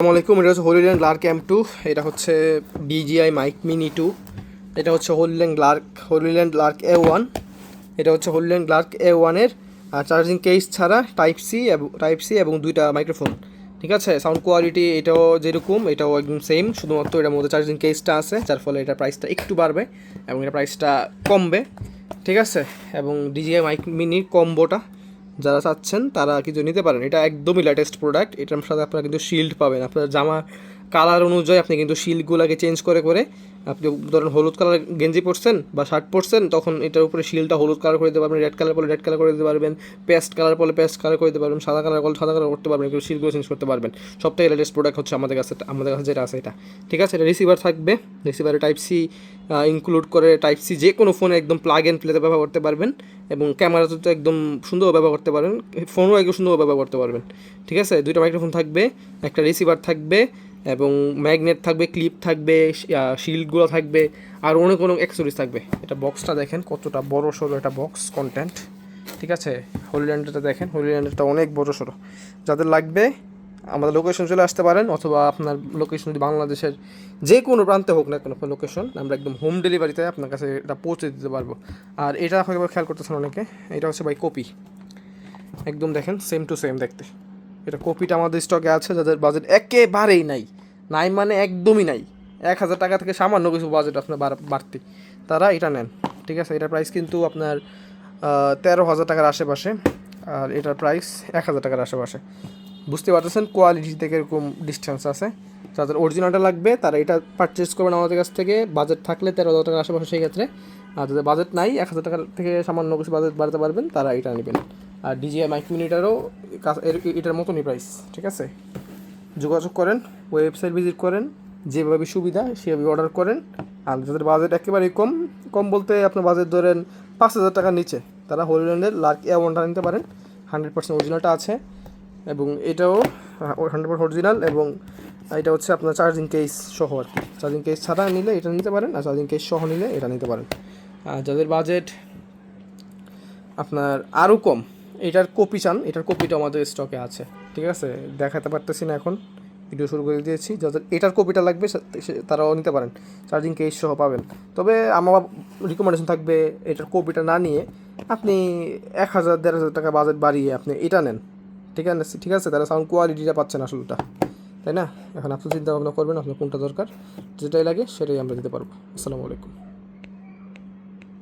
আসসালামু আলাইকুম। এটা হচ্ছে হোলিল্যান্ড লার্ক M2। এটা হচ্ছে DJI মাইক মিনি 2। এটা হচ্ছে হোলিল্যান্ড লার্ক A1। এটা হচ্ছে হোলিল্যান্ড লার্ক A1 এর চার্জিং কেস ছাড়া টাইপ সি এবং দুইটা মাইক্রোফোন। ঠিক আছে, সাউন্ড কোয়ালিটি এটাও যেরকম এটাও একদম সেম, শুধুমাত্র এটার মধ্যে চার্জিং কেসটা আছে, যার ফলে এটার প্রাইসটা একটু বাড়বে এবং এটার প্রাইসটা কমবে। ঠিক আছে, এবং DJI মাইক মিনির কম্বোটা যারা চাচ্ছেন তারা কিছু নিতে পারেন। এটা একদমই লেটেস্ট প্রোডাক্ট। এটার সাথে আপনারা কিন্তু শিল্ড পাবেন। আপনার জামা কালার অনুযায়ী আপনি কিন্তু শিল্ডগুলোকে চেঞ্জ করে করে, আপনি ধরেন হলুদ কালার গেঞ্জি পরছেন বা শার্ট পরছেন, তখন এটার উপরে শিল্ডটা হলুদ কালার করে দিতে পারবেন, রেড কালার পরলে রেড কালার করে দিতে পারবেন, পেস্ট কালার পরলে পেস্ট কালার করে দিতে পারবেন, সাদা কালার করলে সাদা কালার করতে পারবেন, কিন্তু শিল্ডগুলো চেঞ্জ করতে পারবেন। সব থেকে লেটেস্ট প্রোডাক্ট হচ্ছে আমাদের কাছে যেটা আছে এটা। ঠিক আছে, এটা রিসিভার থাকবে, রিসিভারে টাইপ সি ইনক্লুড করে টাইপ সি যে কোনো ফোনে একদম প্লাগ অ্যান্ড প্লেতে ব্যবহার করতে পারবেন, এবং ক্যামেরাতে তো একদম সুন্দরভাবে ব্যবহার করতে পারবেন, ফোনও একদম সুন্দরভাবে ব্যবহার করতে পারবেন। ঠিক আছে, দুইটা মাইক্রোফোন থাকবে, একটা রিসিভার থাকবে, এবং ম্যাগনেট থাকবে, ক্লিপ থাকবে, শিল্ডগুলো থাকবে, আর অনেক অনেক অ্যাক্সেসরিজ থাকবে। এটা বক্সটা দেখেন কতটা বড় সড়ো একটা বক্স কন্টেন্ট। ঠিক আছে, হোলিল্যান্ডটা দেখেন, হোলিল্যান্ডটা অনেক বড় সড়ো। যাদের লাগবে আমাদের লোকেশন চলে আসতে পারেন, অথবা আপনার লোকেশন যদি বাংলাদেশের যে কোনো প্রান্তে হোক না কোনো লোকেশন, আমরা একদম হোম ডেলিভারিতে আপনার কাছে এটা পৌঁছে দিতে পারবো। আর এটা হয়তো খেয়াল করতেছেন অনেকে, এটা হচ্ছে ভাই কপি, একদম দেখেন সেম টু সেম দেখতে। এটা কপিটা আমাদের স্টকে আছে, যাদের বাজেট একেবারেই নাই, নাই মানে একদমই নাই, 1,000 টাকা থেকে সামান্য কিছু বাজেট আপনার বাড়তি, তারা এটা নেন। ঠিক আছে, এটার প্রাইস কিন্তু আপনার 13,000 টাকার আশেপাশে, আর এটার প্রাইস 1,000 টাকার আশেপাশে। বুঝতে পারতেছেন কোয়ালিটি থেকে এরকম ডিস্টেন্স আছে। যাদের অরিজিনালটা লাগবে তারা এটা পারচেস করবেন আমাদের কাছ থেকে, বাজেট থাকলে 13,000 টাকার আশেপাশে সেই ক্ষেত্রে। আর যাদের বাজেট নাই, 1,000 টাকার থেকে সামান্য কিছু বাজেট বাড়াতে পারবেন, তারা এটা নেবেন। আর DJI মাইক মিনিটারও এটার মতনই প্রাইস। ঠিক আছে, যোগাযোগ করেন, ওয়েবসাইট ভিজিট করেন, যেভাবে সুবিধা সেভাবে অর্ডার করেন। আর যাদের বাজেট একেবারেই কম, কম বলতে আপনার বাজেট ধরেন 5,000 টাকার নিচে, তারা হোলিল্যান্ডের লার্ক A1টা নিতে পারেন। 100% অরিজিনালটা আছে, এবং এটাও 100% অরিজিনাল, এবং এটা হচ্ছে আপনার চার্জিং কেস সহ আর কি। চার্জিং কেস ছাড়া নিলে এটা নিতে পারেন, আর চার্জিং কেস সহ নিলে এটা নিতে পারেন। আর যাদের বাজেট আপনার আরও কম, এটার কপি চান, এটার কপিটা আমাদের স্টকে আছে। ঠিক আছে, দেখাতে পারতেছি না এখন, ভিডিও শুরু করে দিয়েছি। যাদের এটার কপিটা লাগবে তারাও নিতে পারেন, চার্জিং কেস সহ পাবেন। তবে আমার রিকমেন্ডেশন থাকবে এটার কপিটা না নিয়ে আপনি 1,000-1,500 টাকা বাজেট বাড়িয়ে আপনি এটা নেন। ঠিক আছে, তারা সাউন্ড কোয়ালিটিটা পাচ্ছেন আসলটা, তাই না? এখন আপনি চিন্তা ভাবনা করবেন আপনার কোনটা দরকার, যেটাই লাগে সেটাই আমরা দিতে পারবো। আসসালামু আলাইকুম।